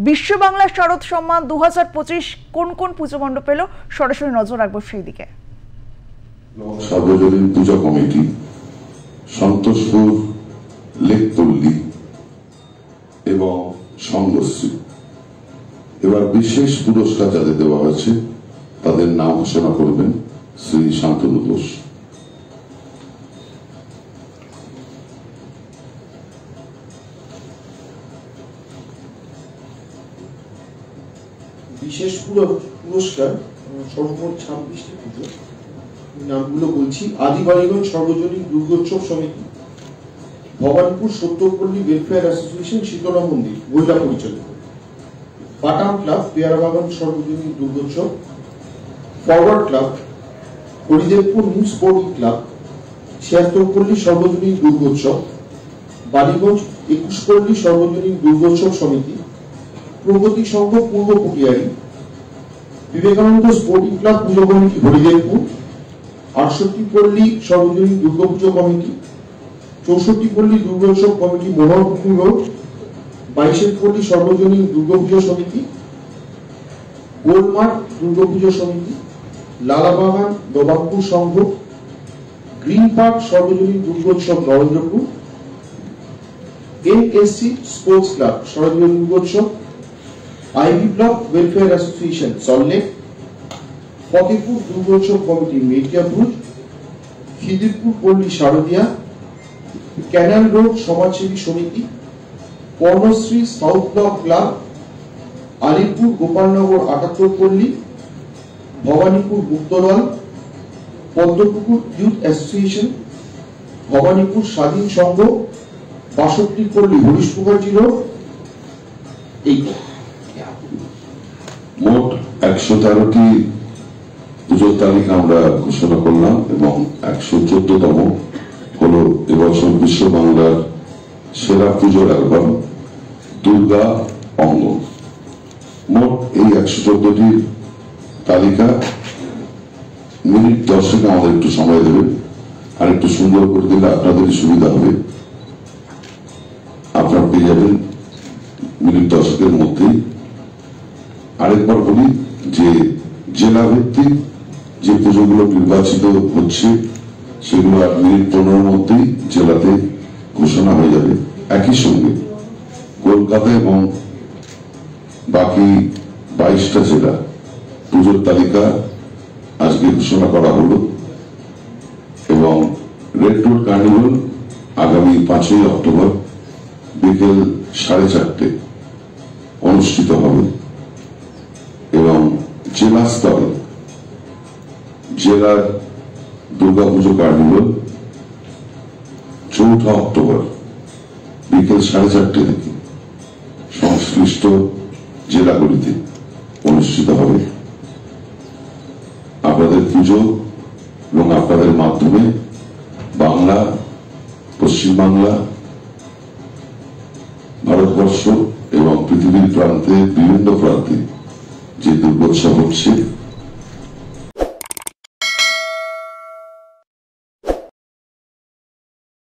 বিশ্ব বাংলা শারদ সম্মান 2025 কোন কোন পুজো মণ্ডপ পেল, সরাসরি নজর রাখবো সেই দিকে। সার্বজনীন পূজা কমিটি, সন্তোষপুর, লেকপল্লী এবং সংঘশ্রী। এবার বিশেষ পুরস্কার যাদের দেওয়া হয়েছে তাদের নাম ঘোষণা করবেন শ্রী শান্তনু ঘোষ। বিশেষ পুরস্কার সর্বমোট 26টি পুজো। নামগুলো বলছি: আদিবাড়িগঞ্জ সর্বজনীন দুর্গোৎসব সমিতি, ভবানীপুর সত্যপল্লী ওয়েলফেয়ার অ্যাসোসিয়েশন শীতলা মন্দির মহিলা পরিচালিত, Patam club Peyarabagan Sarbojanin Durgotsav, forward club, Haridevpur new sporting club, 76 Palli সর্বজনীন দুর্গোৎসব, বালিগঞ্জ 21 পল্লী সর্বজনীন দুর্গোৎসব সমিতি, প্রগতি সংঘ পূর্ব পটিয়ারি, বিবেকানন্দ স্পোর্টিং ক্লাব পুজো কমিটি হরিদেবপুর, 68 পল্লী সর্বজনীন দুর্গাপুজো কমিটি, 64 পল্লী দুর্গোৎসব কমিটি মোহনপুর রোড, 22 পল্লী সর্বজনীন দুর্গাপুজো সমিতি, গোলমার্ট দুর্গাপুজো সমিতি, লালাবাগান নবাবপুর সংঘ, গ্রিন পার্ক সর্বজনীন Durgotsav Narendrapur, NSC sports club সর্বজনীন Durgotsav, IB block welfare association Salt Lake, Fatehpur Durgotsav committee Mediapur, Khidirpur পল্লী শারদিয়া, ক্যানাল রোড সমাজসেবী সমিতি, Karnashree south block club, Alipur Gopalnagar 78 পল্লী, ভবানীপুর মুক্তদল, পদ্মপুকুর ইউথ অ্যাসোসিয়েশন, ভবানীপুর স্বাধীন সংঘ, 62 পল্লী হরিশ মুখার্জি রোড। এই মোট 113টি পুজোর তালিকা আমরা ঘোষণা করলাম এবং 114তম হল এবছর বিশ্ব বাংলার সেরা পুজোর অ্যালবাম দুর্গা অঙ্গ। মোট এই 114টির তালিকা মিনিট 10 আমাদের একটু সময় দেবেন, আর একটু সুন্দর করে দিলে আপনাদেরই সুবিধা হবে। আপনারা পেয়ে যাবেন মিনিট 10 মধ্যেই। আরেকবার বলি যে জেলা ভিত্তিক যে পুজোগুলো নির্বাচিত হচ্ছে সেগুলো আর মিনিট 15 মধ্যেই জেলাতে ঘোষণা হয়ে যাবে। একই সঙ্গে কলকাতা এবং বাকি 22টা জেলা পুজোর তালিকা আজকে ঘোষণা করা হলো এবং রেড রোড কার্নিভাল আগামী 5ই অক্টোবর বিকেল 4:30 অনুষ্ঠিত হবে এবং জেলা স্তরে জেলার দুর্গাপুজো কার্নিভাল 4 অক্টোবর বিকেল 4:30 থেকে সংশ্লিষ্ট জেলাগুলিতে অনুষ্ঠিত হবে। আপনাদের পুজো এবং আপনাদের মাধ্যমে বাংলা, পশ্চিমবাংলা, ভারতবর্ষ এবং পৃথিবীর প্রান্তে বিভিন্ন প্রান্তে যে দুর্গোৎসব হচ্ছে